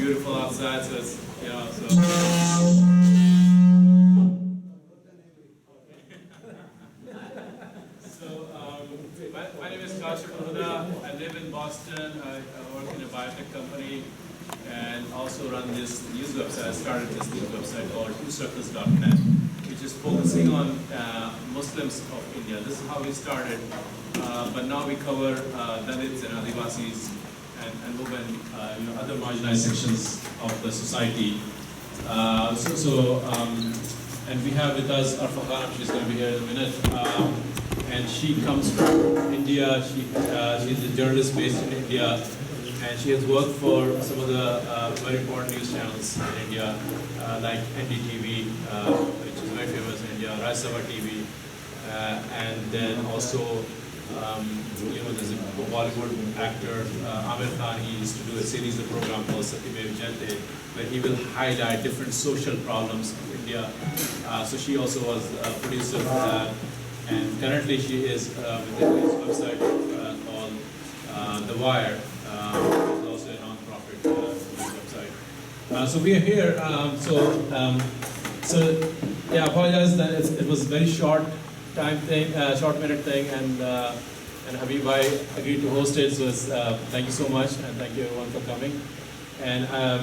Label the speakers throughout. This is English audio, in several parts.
Speaker 1: beautiful outside, so it's, you know, so. My name is Kashif-ul-Huda. I live in Boston. I work in a biotech company and also run this news website. I started this news website called twocircles.net, which is focusing on Muslims of India. This is how we started, but now we cover Dalits and Adivasis and women, other marginalized sections of the society. And we have with us Arfa Khanum. She's going to be here in a minute. And she comes from India. She's a journalist based in India, and she has worked for some of the very important news channels in India, like NDTV, which is very famous in India, Rajya TV, and then also, there's a Bollywood actor, Amir Khan. He used to do a series of program called Satyamev Jayate, where he will highlight different social problems of India. So she also was a producer for that. And currently she is with a news website called The Wire, which is also a non-profit news website. So we are here. I apologize that it was a very short minute thing, and Habib Bhai agreed to host it. So thank you so much, and thank you everyone for coming. And I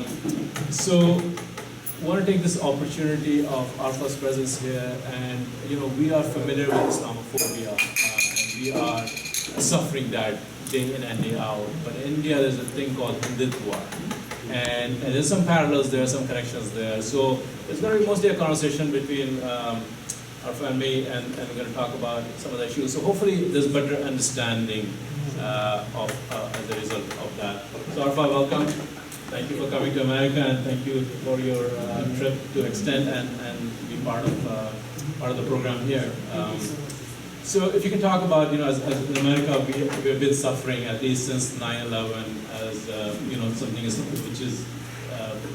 Speaker 1: want to take this opportunity of Arfa's presence here, and we are familiar with Islamophobia, and we are suffering that day in and day out. But in India, there's a thing called Hindutva, and there's some parallels there, some connections there. So it's going to be mostly a conversation between Arfa and me, and we're going to talk about some of the issues. So hopefully, there's better understanding as a result of that. So Arfa, welcome. Thank you for coming to America, and thank you for your trip to extend and be part of the program here. So if you can talk about, as in America, we have been suffering at least since 9/11 as something which is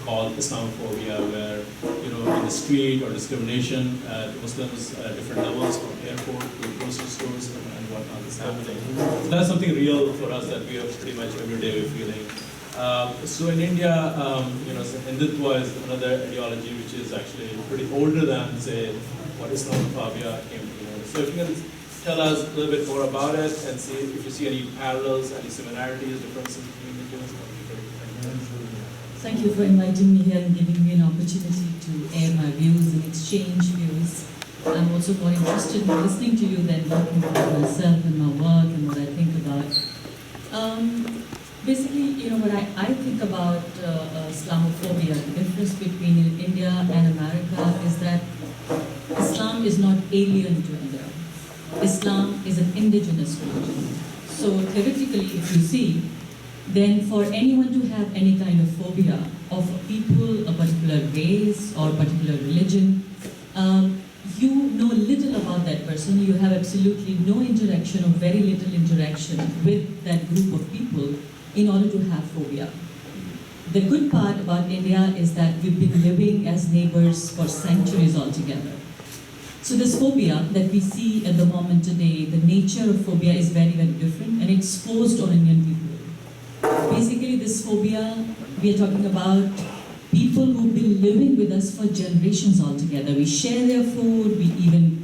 Speaker 1: called Islamophobia, where in the street or discrimination, Muslims at different levels, from airport to grocery stores and whatnot is happening. So that's something real for us that we are pretty much every day we're feeling. So in India, Hindutva is another ideology which is actually pretty older than, say, what Islamophobia came to. So if you can tell us a little bit more about it and see if you see any parallels, any similarities, differences between the two.
Speaker 2: Thank you for inviting me here and giving me an opportunity to air my views and exchange views. I'm also more interested in listening to you than talking about myself and my work and what I think about. Basically, what I think about Islamophobia, the difference between India and America is that Islam is not alien to India. Islam is an indigenous religion. So theoretically, if you see, then for anyone to have any kind of phobia of a people, a particular race or particular religion, you know little about that person. You have absolutely no interaction or very little interaction with that group of people in order to have phobia. The good part about India is that we've been living as neighbors for centuries altogether. So this phobia that we see at the moment today, the nature of phobia is very, very different, and it's forced on Indian people. Basically, this phobia, we are talking about people who've been living with us for generations altogether. We share their food, we even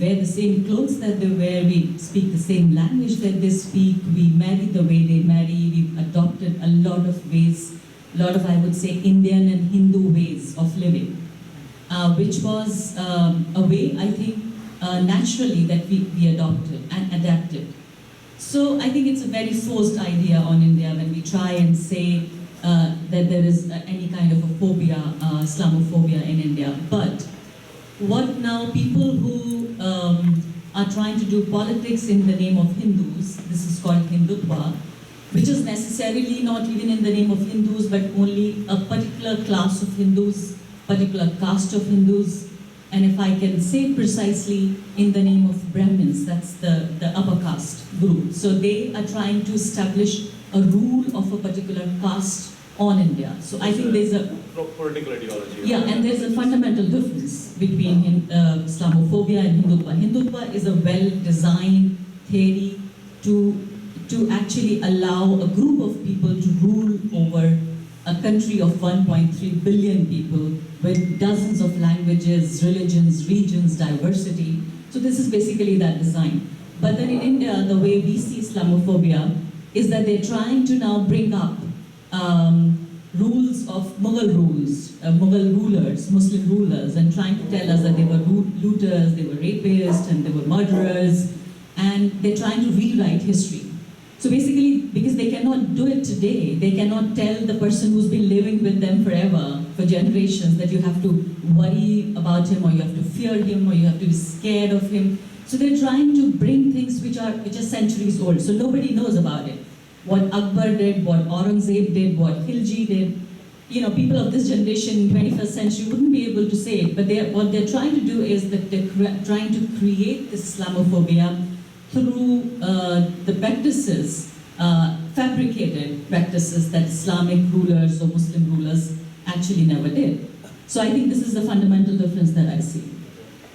Speaker 2: wear the same clothes that they wear, we speak the same language that they speak, we marry the way they marry, we've adopted a lot of ways, I would say, Indian and Hindu ways of living, which was a way, I think, naturally that we adopted and adapted. So I think it's a very forced idea on India when we try and say that there is any kind of a phobia, Islamophobia in India. But what now people who are trying to do politics in the name of Hindus, this is called Hindutva, which is necessarily not even in the name of Hindus, but only a particular class of Hindus, particular caste of Hindus, and if I can say precisely, in the name of Brahmins, that's the upper caste group. So they are trying to establish a rule of a particular caste on India. So I think there's a
Speaker 1: political ideology.
Speaker 2: Yeah, and there's a fundamental difference between Islamophobia and Hindutva. Hindutva is a well-designed theory to actually allow a group of people to rule over a a country of 1.3 billion people with dozens of languages, religions, regions, diversity. So this is basically that design. But then in India, the way we see Islamophobia is that they're trying to now bring up rules of Mughal rules, Mughal rulers, Muslim rulers, and trying to tell us that they were looters, they were rapists, and they were murderers, and they're trying to rewrite history. So basically, because they cannot do it today, they cannot tell the person who's been living with them forever, for generations, that you have to worry about him, or you have to fear him, or you have to be scared of him. So they're trying to bring things which are centuries old, so nobody knows about it. What Akbar did, what Aurangzeb did, what Khilji did. You know, people of this generation in 21st century wouldn't be able to say it, but what they're trying to do is that they're trying to create this Islamophobia through the practices, fabricated practices that Islamic rulers or Muslim rulers actually never did. So I think this is the fundamental difference that I see.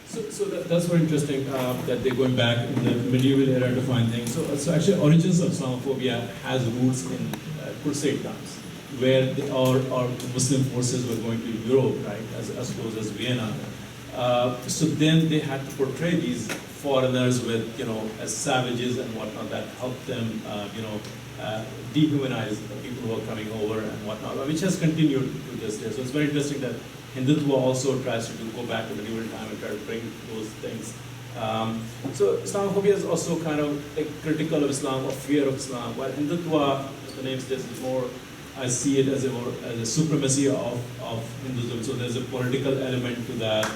Speaker 1: So that's very interesting that they're going back in the medieval era to find things. So actually, origins of Islamophobia has roots in Crusade times, where or Muslim forces were going to Europe, right, as close as Vienna. So then they had to portray these foreigners with, as savages and whatnot, that helped them, dehumanize the people who are coming over and whatnot, which has continued to this day. So it's very interesting that Hindutva also tries to go back to medieval time and try to bring those things. So Islamophobia is also kind of critical of Islam or fear of Islam, while Hindutva, the name suggests, is more, I see it as a supremacy of Hinduism. So there's a political element to that.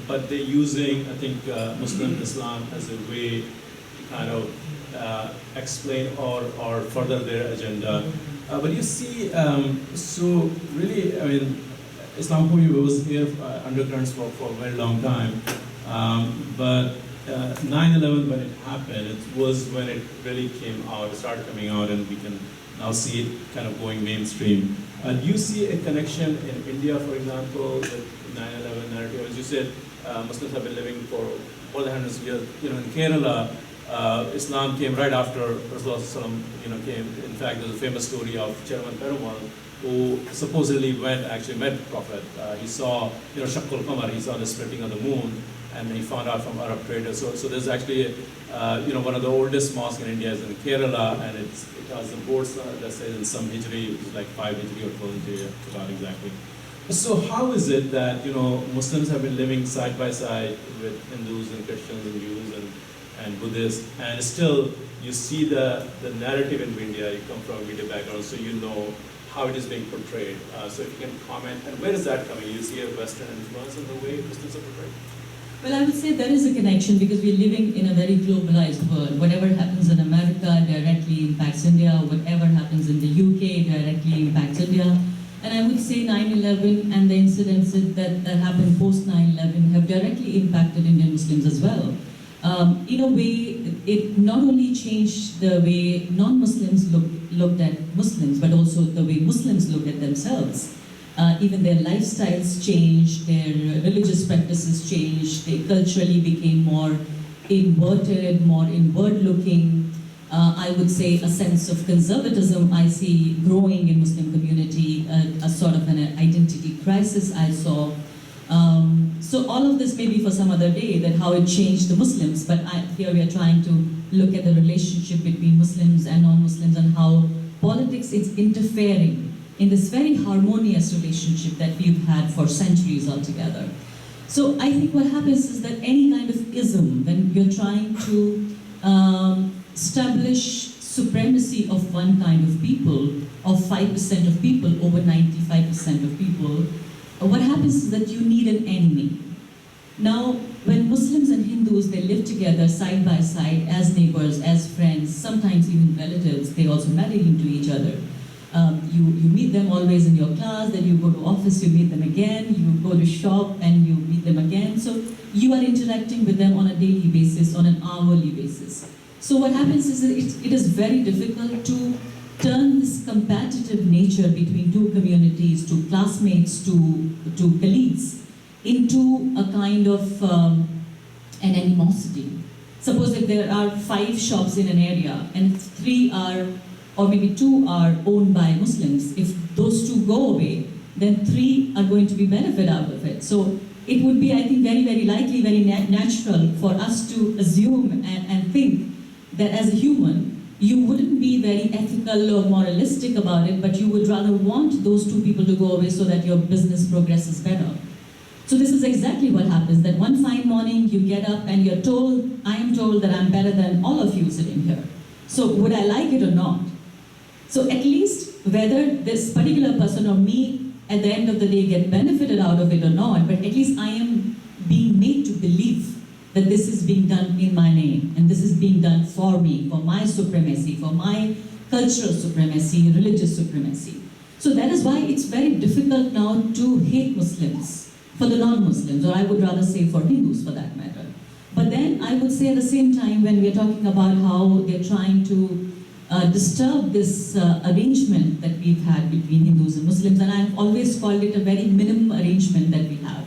Speaker 1: But they're using, I think, Muslim Islam as a way to kind of explain or further their agenda. But you see, so really, I mean, Islamophobia was here undercurrents for a very long time. But 9/11, when it happened, it was when it really came out, it started coming out, and we can now see it kind of going mainstream. Do you see a connection in India, for example, with 9/11 narrative? As you said, Muslims have been living for more than hundreds of years. In Kerala, Islam came right after Rasulullah came. In fact, there's a famous story of Sherwani, who supposedly actually met the Prophet. He saw, Shaqqul Qamar, he saw the splitting of the moon, and he found out from Arab traders. So there's actually, one of the oldest mosques in India is in Kerala, and it has the boards that says in some Hijri, which is like 5 Hijri or 12 Hijri, I forgot exactly. So how is it that, Muslims have been living side by side with Hindus and Christians and Jews and Buddhists, and still you see the narrative in India, you come from a media background, so you know how it is being portrayed. So if you can comment, and where is that coming? You see a Western influence in the way Muslims are portrayed?
Speaker 2: Well, I would say there is a connection because we're living in a very globalized world. Whatever happens in America directly impacts India. Whatever happens in the UK directly impacts India. And I would say 9/11 and the incidents that happened post 9/11 have directly impacted Indian Muslims as well. In a way, it not only changed the way non-Muslims looked at Muslims, but also the way Muslims looked at themselves. Even their lifestyles changed, their religious practices changed, they culturally became more inverted, more inward-looking. I would say a sense of conservatism I see growing in Muslim community, a sort of an identity crisis I saw. So all of this may be for some other day, that how it changed the Muslims, but here we are trying to look at the relationship between Muslims and non-Muslims and how politics is interfering in this very harmonious relationship that we've had for centuries altogether. So I think what happens is that any kind of ism, when you're trying to establish supremacy of one kind of people, of 5% of people over 95% of people, what happens is that you need an enemy. Now, when Muslims and Hindus, they live together side by side as neighbors, as friends, sometimes even relatives, they also marry into each other. You meet them always in your class, then you go to office, you meet them again, you go to shop and you meet them again. So you are interacting with them on a daily basis, on an hourly basis. So what happens is that it is very difficult to turn this competitive nature between two communities, to classmates, to colleagues, into a kind of an animosity. Suppose if there are 5 shops in an area and 3 are, or maybe 2 are owned by Muslims, if those 2 then 3 are going to be benefit out of it. So it would be, I think, very, very likely, very natural for us to assume and think that as a human, you wouldn't be very ethical or moralistic about it, but you would rather want those 2 people to go away so that your business progresses better. So this is exactly what happens, that one fine morning you get up and you're told, I am told that I'm better than all of you sitting here. So would I like it or not? So at least whether this particular person or me at the end of the day get benefited out of it or not, but at least I am being made to believe that this is being done in my name, and this is being done for me, for my supremacy, for my cultural supremacy, religious supremacy. So that is why it's very difficult now to hate Muslims for the non-Muslims, or I would rather say for Hindus for that matter. But then I would say at the same time, when we're talking about how they're trying to disturb this arrangement that we've had between Hindus and Muslims, and I've always called it a very minimum arrangement that we have.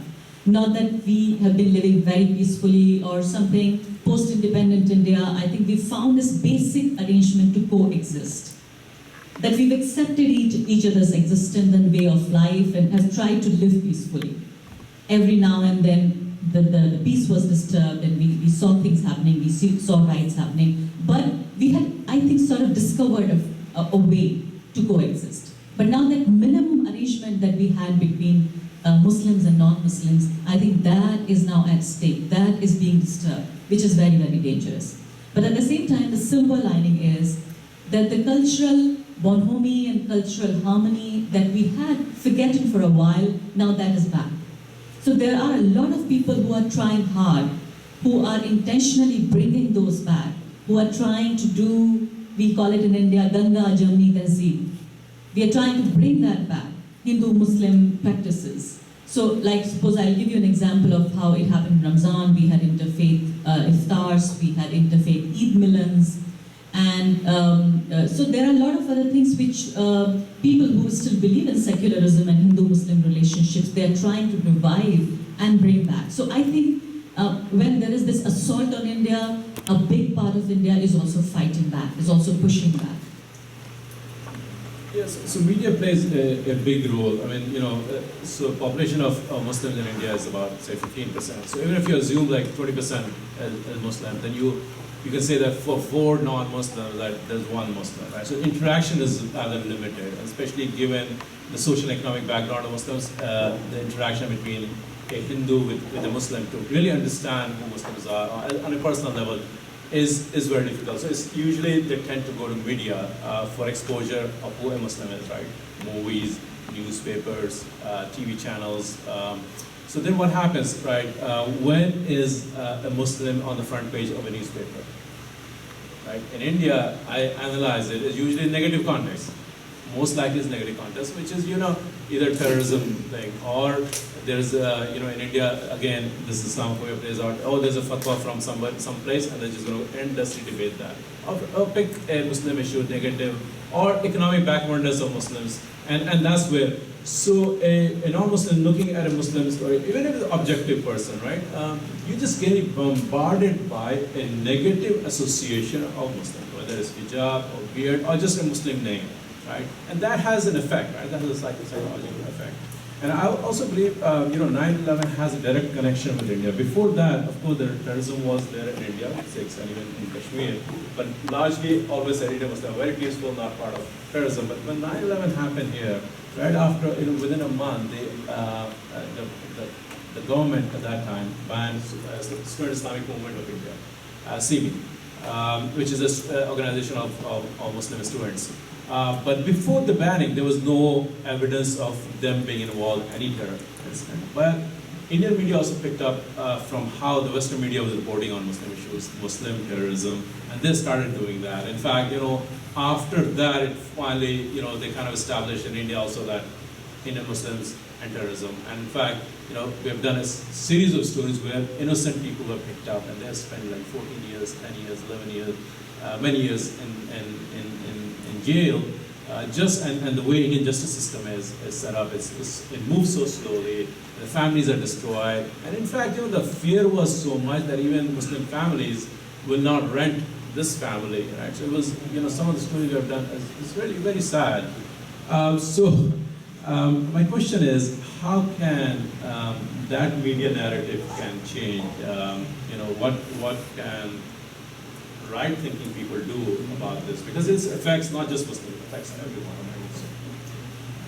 Speaker 2: Not that we have been living very peacefully or something. Post-independent India, I think we found this basic arrangement to coexist. That we've accepted each other's existence and way of life and have tried to live peacefully. Every now and then the peace was disturbed and we saw things happening, we saw riots happening, but we had, I think, sort of discovered a way to coexist. But now that minimum arrangement that we had between Muslims and non-Muslims, I think that is now at stake, that is being disturbed, which is very, very dangerous. But at the same time, the silver lining is that the cultural bonhomie and cultural harmony that we had forgotten for a while, now that is back. So there are a lot of people who are trying hard, who are intentionally bringing those back, who are trying to do, we call it in India, Ganga Jamni Tehzeeb. We are trying to bring that back, Hindu-Muslim practices. So like, suppose I'll give you an example of how it happened in Ramzan. We had interfaith iftars, we had interfaith Eid Milans, and so there are a lot of other things which people who still believe in secularism and Hindu-Muslim relationships, they are trying to revive and bring back. So I think when there is this assault on India, a big part of India is also fighting back, is also pushing back.
Speaker 1: Yes, so media plays a big role. I mean, so population of Muslims in India is about, say, 15%. So even if you assume like 20% as Muslim, then you can say that for 4 non-Muslims, that there's 1 Muslim, right? So interaction is rather limited, especially given the social and economic background of Muslims, the interaction between a Hindu with a Muslim to really understand who Muslims are on a personal level is very difficult. So it's usually they tend to go to media for exposure of who a Muslim is, right? Movies, newspapers, TV channels. So then what happens, right? When is a Muslim on the front page of a newspaper? Right? In India, I analyze it, it's usually in negative context. Most likely it's negative context, which is, either terrorism thing, or there's, in India, again, this Islamophobia plays out, there's a fatwa from someplace, and they're just going to endlessly debate that. Or pick a Muslim issue, negative, or economic backwardness of Muslims, and that's where, so a non-Muslim looking at a Muslim story, even if it's an objective person, right, you just get bombarded by a negative association of Muslim, whether it's hijab or beard or just a Muslim name, right, and that has an effect, right, that has a psychological effect. And I also believe, 9/11 has a direct connection with India. Before that, of course, the terrorism was there in India, Sikhs, and even in Kashmir, but largely always said India was very peaceful, not part of terrorism. But when 9/11 happened here, right after, within a month, the government at that time banned Student Islamic Movement of India, SIMI, which is an organization of Muslim students. But before the banning, there was no evidence of them being involved in any terror incident. But Indian media also picked up from how the Western media was reporting on Muslim issues, Muslim terrorism, and they started doing that. In fact, after that, it finally, they kind of established in India also that Indian Muslims and terrorism. And in fact, we have done a series of stories where innocent people were picked up, and they have spent like 14 years, 10 years, 11 years, many years in jail, and the way Indian justice system is set up, it moves so slowly, the families are destroyed, and in fact, the fear was so much that even Muslim families will not rent this family, right? So it was, some of the stories we have done is really very sad. My question is, how can that media narrative can change? What can right-thinking people do about this? Because it affects not just Muslims, it affects everyone.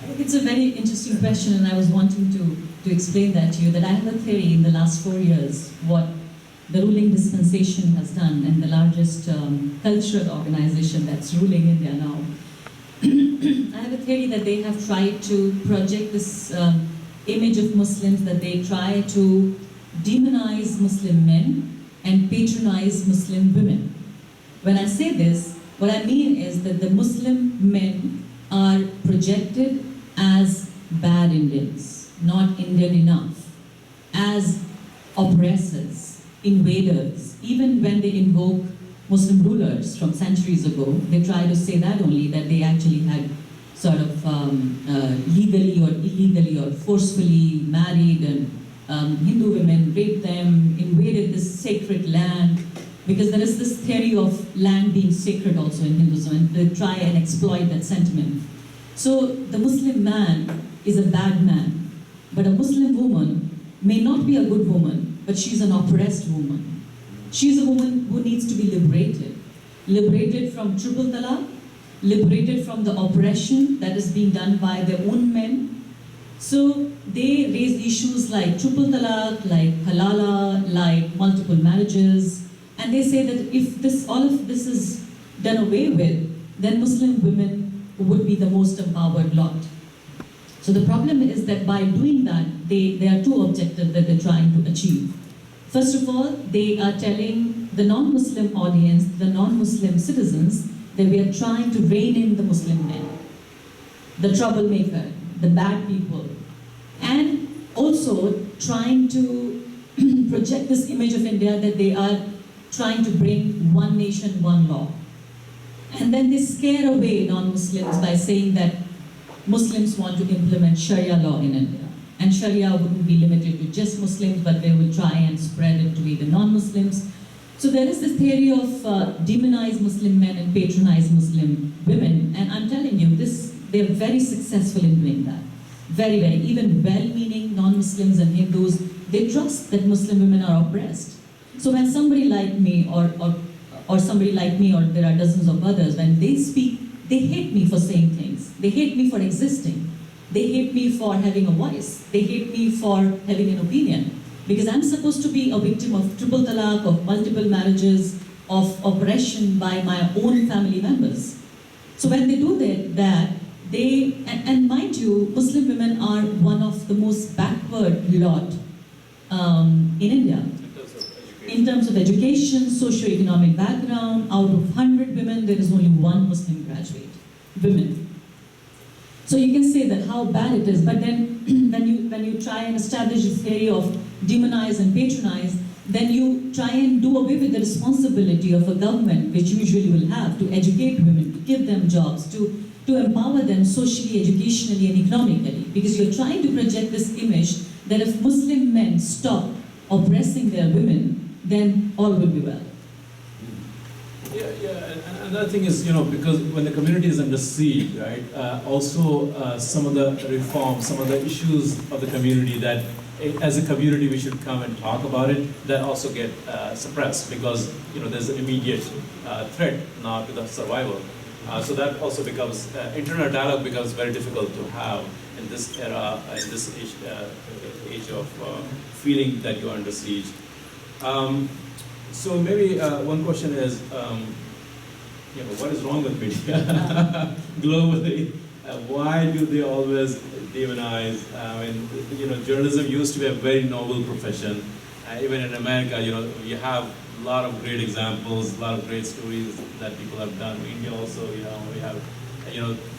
Speaker 2: I think it's a very interesting question, and I was wanting to explain that to you, that I have a theory in the last 4 years, what the ruling dispensation has done, and the largest cultural organization that's ruling India now. I have a theory that they have tried to project this image of Muslims, that they try to demonize Muslim men and patronize Muslim women. When I say this, what I mean is that the Muslim men are projected as bad Indians, not Indian enough, as oppressors, invaders. Even when they invoke Muslim rulers from centuries ago, they try to say that only, that they actually had sort of legally or illegally or forcefully married and Hindu women, raped them, invaded this sacred land, because there is this theory of land being sacred also in Hinduism, and they try and exploit that sentiment. So the Muslim man is a bad man, but a Muslim woman may not be a good woman, but she's an oppressed woman. She's a woman who needs to be liberated. Liberated from triple talaq, liberated from the oppression that is being done by their own men. So they raise issues like triple talaq, like halala, like multiple marriages, and they say that if all of this is done away with, then Muslim women would be the most empowered lot. So the problem is that by doing that, there are two objectives that they're trying to achieve. First of all, they are telling the non-Muslim audience, the non-Muslim citizens, that we are trying to rein in the Muslim men, the troublemaker, the bad people, and also trying to project this image of India that they are trying to bring one nation, one law. And then they scare away non-Muslims by saying that Muslims want to implement Sharia law in India. And Sharia wouldn't be limited to just Muslims, but they will try and spread it to even non-Muslims. So there is this theory of demonize Muslim men and patronize Muslim women. And I'm telling you, they're very successful in doing that. Very, very. Even well-meaning non-Muslims and Hindus, they trust that Muslim women are oppressed. So when somebody like me, or somebody like me, or there are dozens of others, when they speak, they hate me for saying things. They hate me for existing. They hate me for having a voice. They hate me for having an opinion. Because I'm supposed to be a victim of triple talaq, of multiple marriages, of oppression by my own family members. So when they do that, and mind you, Muslim women are one of the most backward lot in India. In terms of education, socio-economic background, out of 100 women, there is only one Muslim graduate, women. So you can say that how bad it is, but then when you try and establish this theory of demonize and patronize, then you try and do away with the responsibility of a government, which usually will have, to educate women, to give them jobs, to empower them socially, educationally, and economically. Because you're trying to project this image that if Muslim men stop oppressing their women, then all will be well.
Speaker 1: Yeah, and another thing is, because when the community is under siege, right, also some of the reforms, some of the issues of the community that as a community we should come and talk about it, that also get suppressed because, there's an immediate threat now to the survival. So that also becomes, internal dialogue becomes very difficult to have in this era, in this age of feeling that you're under siege. So maybe one question is, what is wrong with media globally? Why do they always demonize? Journalism used to be a very noble profession. Even in America, you have a lot of great examples, a lot of great stories that people have done. In India also, we have,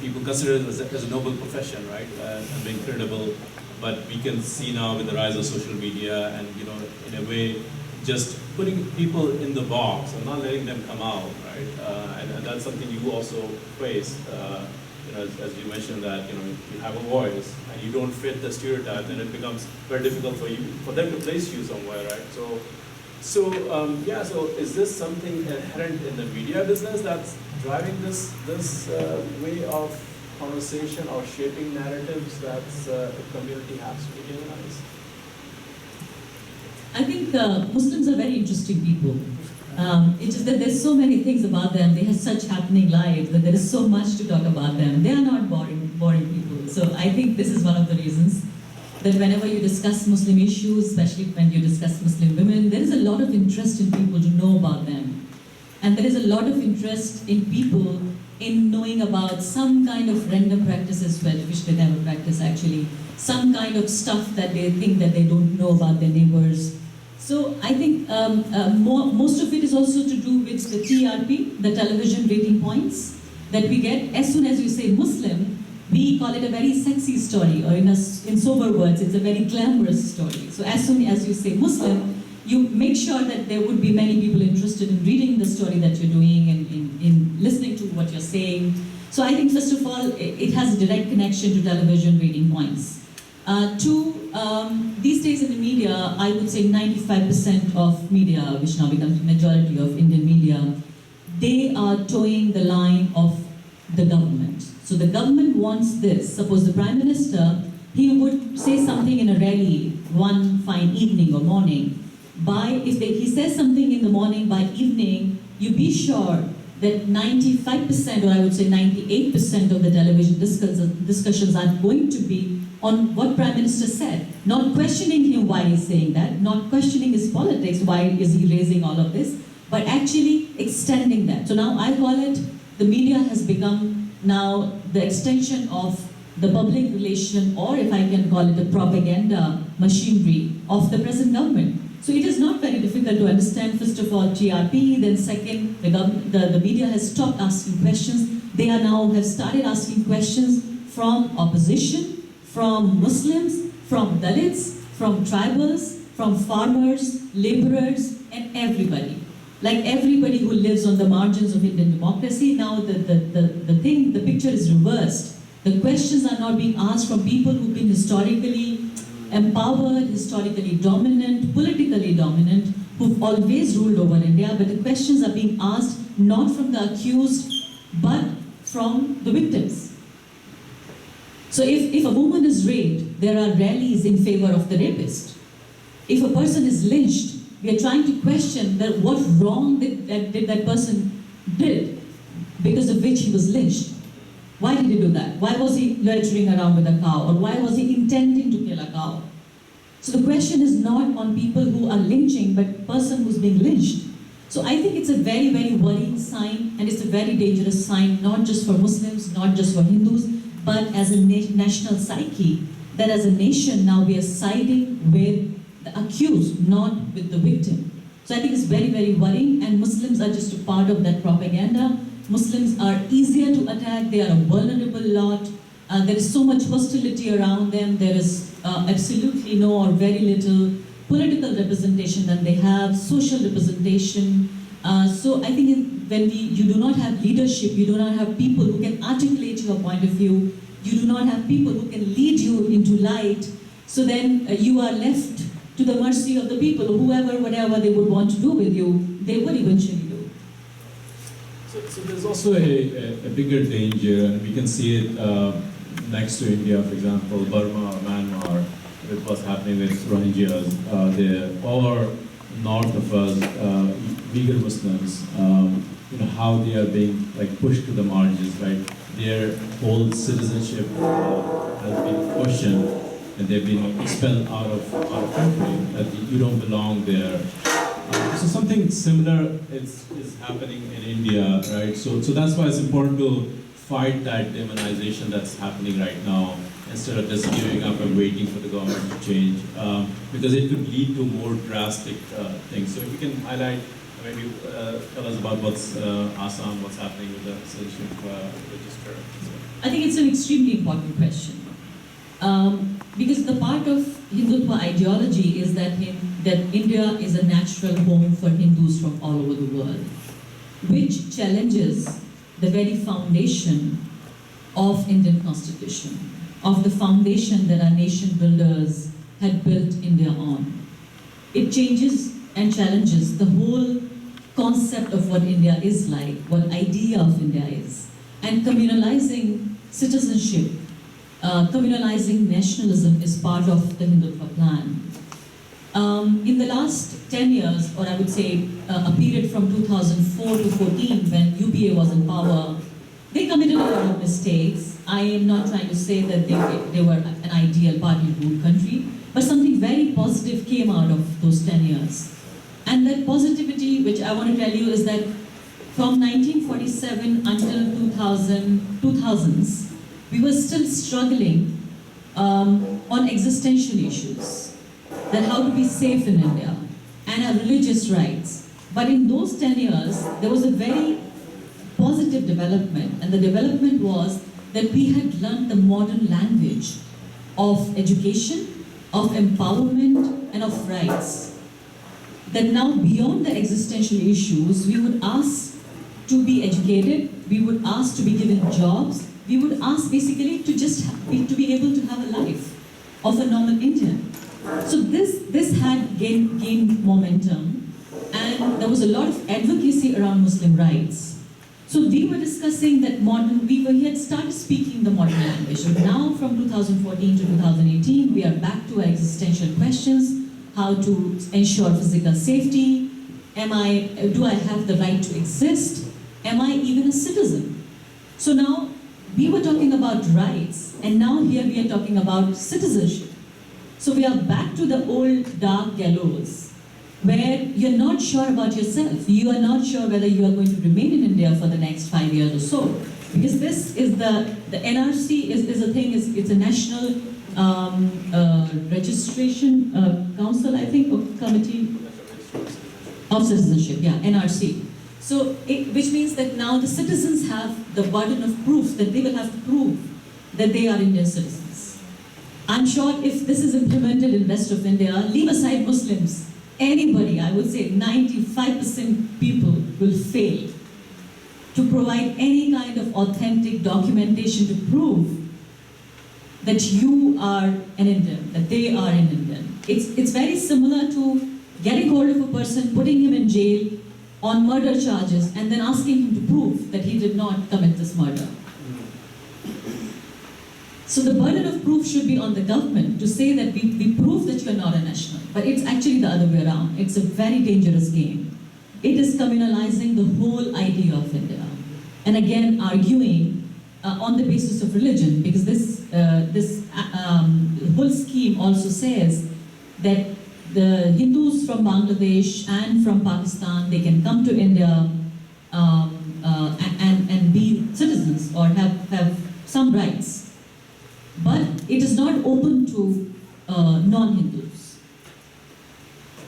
Speaker 1: people consider it as a noble profession, right? And being credible. But we can see now with the rise of social media and, in a way, just putting people in the box and not letting them come out, right? And that's something you also face. As you mentioned that, you have a voice and you don't fit the stereotype, then it becomes very difficult for them to place you somewhere, right? So is this something inherent in the media business that's driving this way of conversation or shaping narratives that the community has to be humanized?
Speaker 2: I think Muslims are very interesting people. It's just that there's so many things about them. They have such happening lives that there is so much to talk about them. They are not boring people. So I think this is one of the reasons that whenever you discuss Muslim issues, especially when you discuss Muslim women, there is a lot of interest in people to know about them. And there is a lot of interest in people in knowing about some kind of random practices which they never practice actually, some kind of stuff that they think that they don't know about their neighbors. So I think most of it is also to do with the TRP, the television rating points that we get. As soon as you say Muslim, we call it a very sexy story, or in sober words, it's a very glamorous story. So as soon as you say Muslim, you make sure that there would be many people interested in reading the story that you're doing and in listening to what you're saying. So I think, first of all, it has a direct connection to television rating points. These days in the media, I would say 95% of media, which now becomes the majority of Indian media, they are towing the line of the government. So the government wants this. Suppose the Prime Minister, he would say something in a rally one fine evening or morning. He says something in the morning, by evening, you be sure that 95%, or I would say 98% of the television discussions are going to be on what Prime Minister said. Not questioning him why he's saying that, not questioning his politics, why is he raising all of this, but actually extending that. So now I call it, the media has become now the extension of the public relation, or if I can call it a propaganda machinery of the present government. So it is not very difficult to understand, first of all, TRP, then second, the media has stopped asking questions. They are now have started asking questions from opposition, from Muslims, from Dalits, from tribals, from farmers, laborers, and everybody. Like everybody who lives on the margins of Indian democracy, now the picture is reversed. The questions are not being asked from people who've been historically empowered, historically dominant, politically dominant, who've always ruled over India, but the questions are being asked not from the accused, but from the victims. So if a woman is raped, there are rallies in favor of the rapist. If a person is lynched, we are trying to question that what wrong did that person did, because of which he was lynched. Why did he do that? Why was he loitering around with a cow? Or why was he intending to kill a cow? So the question is not on people who are lynching, but person who's being lynched. So I think it's a very, very worrying sign, and it's a very dangerous sign, not just for Muslims, not just for Hindus, but as a national psyche, that as a nation now we are siding with the accused, not with the victim. So I think it's very, very worrying, and Muslims are just a part of that propaganda. Muslims are easier to attack, they are a vulnerable lot, there is so much hostility around them, there is absolutely no or very little political representation that they have, social representation. So I think when you do not have leadership, you do not have people who can articulate your point of view, you do not have people who can lead you into light, so then you are left to the mercy of the people, whoever, whatever they would want to do with you, they would eventually do.
Speaker 1: So there's also a bigger danger, and we can see it next to India, for example, Burma or Myanmar, with what's happening with Rohingyas, or north of us, Uyghur Muslims, how they are being pushed to the margins, right? Their whole citizenship has been questioned, and they've been expelled out of our country, that you don't belong there. So something similar is happening in India, right? So that's why it's important to fight that demonization that's happening right now, instead of just giving up and waiting for the government to change, because it could lead to more drastic things. So if you can highlight, maybe tell us about what's Assam, what's happening with the citizenship register.
Speaker 2: I think it's an extremely important question. Because the part of Hindutva ideology is that India is a natural home for Hindus from all over the world, which challenges the very foundation of Indian Constitution, of the foundation that our nation builders had built India on. It changes and challenges the whole concept of what India is like, what idea of India is. And communalizing citizenship, communalizing nationalism is part of the Hindutva plan. In the last 10 years, or I would say a period from 2004 to 14 when UPA was in power, they committed a lot of mistakes. I am not trying to say that they were an ideal party-ruled country, but something very positive came out of those 10 years. And that positivity, which I want to tell you, is that from 1947 until 2000s, we were still struggling on existential issues, that how to be safe in India and our religious rights. But in those 10 years, there was a very positive development, and the development was that we had learned the modern language of education, of empowerment, and of rights. That now beyond the existential issues, we would ask to be educated, we would ask to be given jobs, we would ask basically to just to be able to have a life of a normal Indian. So this had gained momentum, and there was a lot of advocacy around Muslim rights. So we were discussing that we had started speaking the modern language. But now from 2014 to 2018, we are back to our existential questions: how to ensure physical safety, do I have the right to exist, am I even a citizen? So now we were talking about rights, and now here we are talking about citizenship. So we are back to the old dark gallows, where you're not sure about yourself. You are not sure whether you are going to remain in India for the next 5 years or so. Because this is the NRC is a thing, it's a national registration council, I think, or committee of citizenship, yeah, NRC. So, which means that now the citizens have the burden of proof, that they will have to prove that they are Indian citizens. I'm sure if this is implemented in rest of India, leave aside Muslims, anybody, I would say 95% people will fail to provide any kind of authentic documentation to prove that you are an Indian, that they are an Indian. It's very similar to getting hold of a person, putting him in jail on murder charges, and then asking him to prove that he did not commit this murder. So the burden of proof should be on the government to say that we prove that you are not a national. But it's actually the other way around. It's a very dangerous game. It is communalizing the whole idea of India. And again, arguing on the basis of religion, because this whole scheme also says that the Hindus from Bangladesh and from Pakistan, they can come to India and be citizens or have some rights. But it is not open to non-Hindus,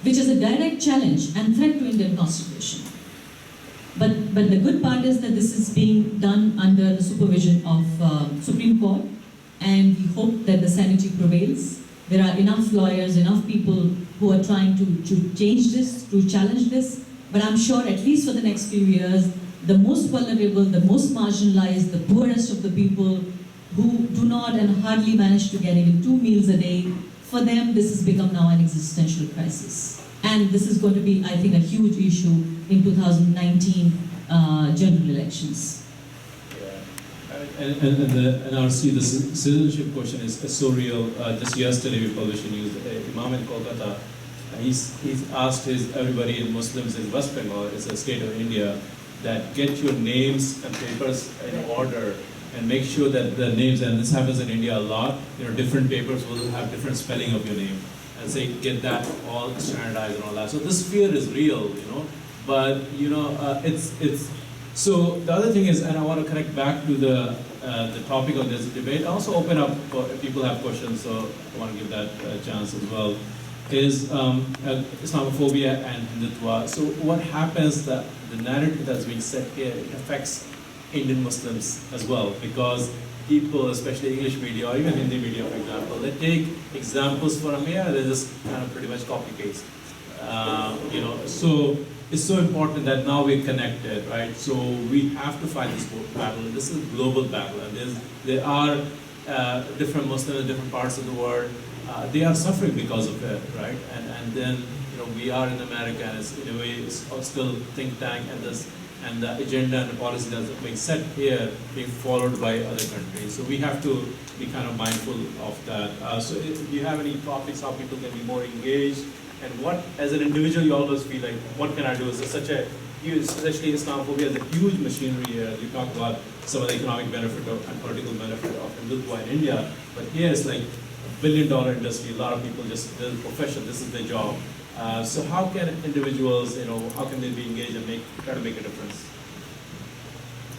Speaker 2: which is a direct challenge and threat to Indian Constitution. But the good part is that this is being done under the supervision of Supreme Court, and we hope that the sanity prevails. There are enough lawyers, enough people who are trying to change this, to challenge this, but I'm sure at least for the next few years, the most vulnerable, the most marginalized, the poorest of the people who do not and hardly manage to get even 2 meals a day, for them this has become now an existential crisis. And this is going to be, I think, a huge issue in 2019 general elections.
Speaker 1: And the NRC, the citizenship question is so real. Just yesterday we published a news, Imam in Kolkata, he's asked everybody in Muslims in West Bengal, it's a state of India, that get your names and papers in order and make sure that the names, and this happens in India a lot, different papers will have different spelling of your name, and say get that all standardized and all that. So this fear is real, but it's so the other thing is, and I want to connect back to the topic of this debate. I also open up for if people have questions, so I want to give that chance as well. Is Islamophobia and Hindutva. So what happens that the narrative that's being set here, it affects Indian Muslims as well, because people, especially English media or even Hindi media, for example, they take examples from here, they just kind of pretty much copy paste. So it's so important that now we're connected, right? So we have to fight this battle. This is a global battle, and there are different Muslims in different parts of the world. They are suffering because of it, right? And then we are in America, and it's, in a way, it's still think tank, and this and the agenda and the policy that's being set here being followed by other countries. So we have to be kind of mindful of that. So do you have any topics how people can be more engaged? And what, as an individual, you always feel like, what can I do? It's such a huge, especially Islamophobia is a huge machinery here. You talk about some of the economic benefit and political benefit of Hindutva in India, but here it's like $1 billion industry. A lot of people just, their profession, this is their job. So how can individuals, how can they be engaged and try to make a difference?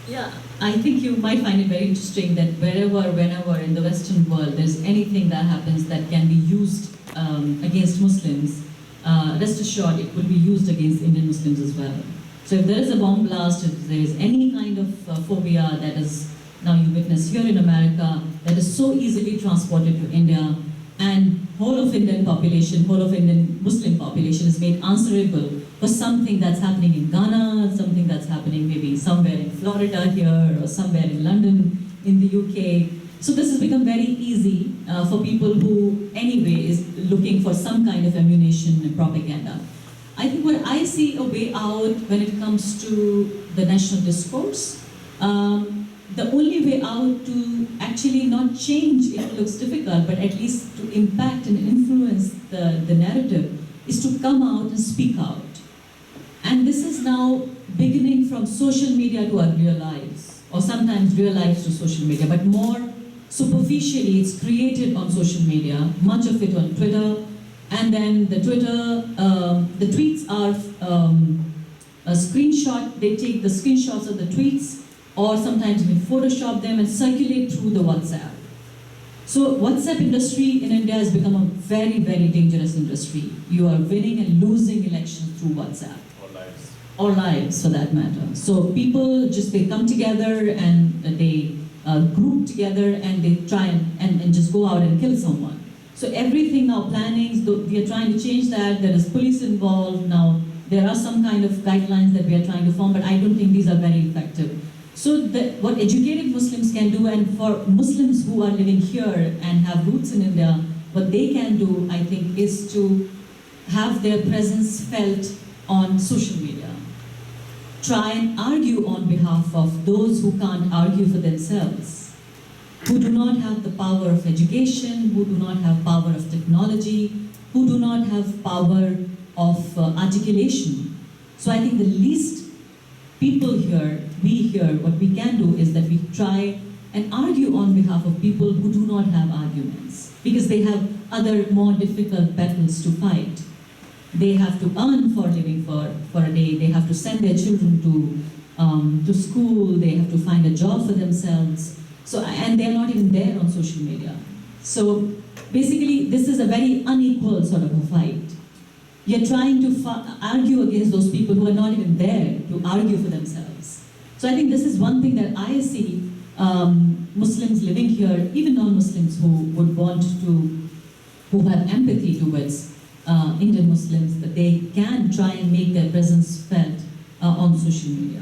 Speaker 2: Yeah, I think you might find it very interesting that whenever in the Western world there's anything that happens that can be used against Muslims, rest assured it will be used against Indian Muslims as well. So if there is a bomb blast, if there is any kind of phobia that is now you witness here in America, that is so easily transported to India, and whole of Indian population, whole of Indian Muslim population is made answerable for something that's happening in Ghana, something that's happening maybe somewhere in Florida here, or somewhere in London, in the UK. So this has become very easy for people who anyway is looking for some kind of ammunition and propaganda. I think when I see a way out when it comes to the national discourse, the only way out to actually not change, it looks difficult, but at least to impact and influence the narrative, is to come out and speak out. And this is now beginning from social media to our real lives, or sometimes real lives to social media, but more superficially it's created on social media, much of it on Twitter, and then the tweets are a screenshot, they take the screenshots of the tweets, or sometimes even Photoshop them and circulate through the WhatsApp. So WhatsApp industry in India has become a very, very dangerous industry. You are winning and losing elections through WhatsApp. Or lives for that matter. So people they come together and they group together and they try and just go out and kill someone. So everything now planning, we are trying to change that. There is police involved now. There are some kind of guidelines that we are trying to form, but I don't think these are very effective. So what educated Muslims can do, and for Muslims who are living here and have roots in India, what they can do, I think, is to have their presence felt on social media. Try and argue on behalf of those who can't argue for themselves, who do not have the power of education, who do not have power of technology, who do not have power of articulation. So I think the least people here, what we can do is that we try and argue on behalf of people who do not have arguments, because they have other more difficult battles to fight. They have to earn for living for a day, they have to send their children to school, they have to find a job for themselves. So, and they're not even there on social media. So basically, this is a very unequal sort of a fight. You're trying to argue against those people who are not even there to argue for themselves. So I think this is one thing that I see Muslims living here, even non-Muslims who would want to, who have empathy towards Indian Muslims, that they can try and make their presence felt on social media.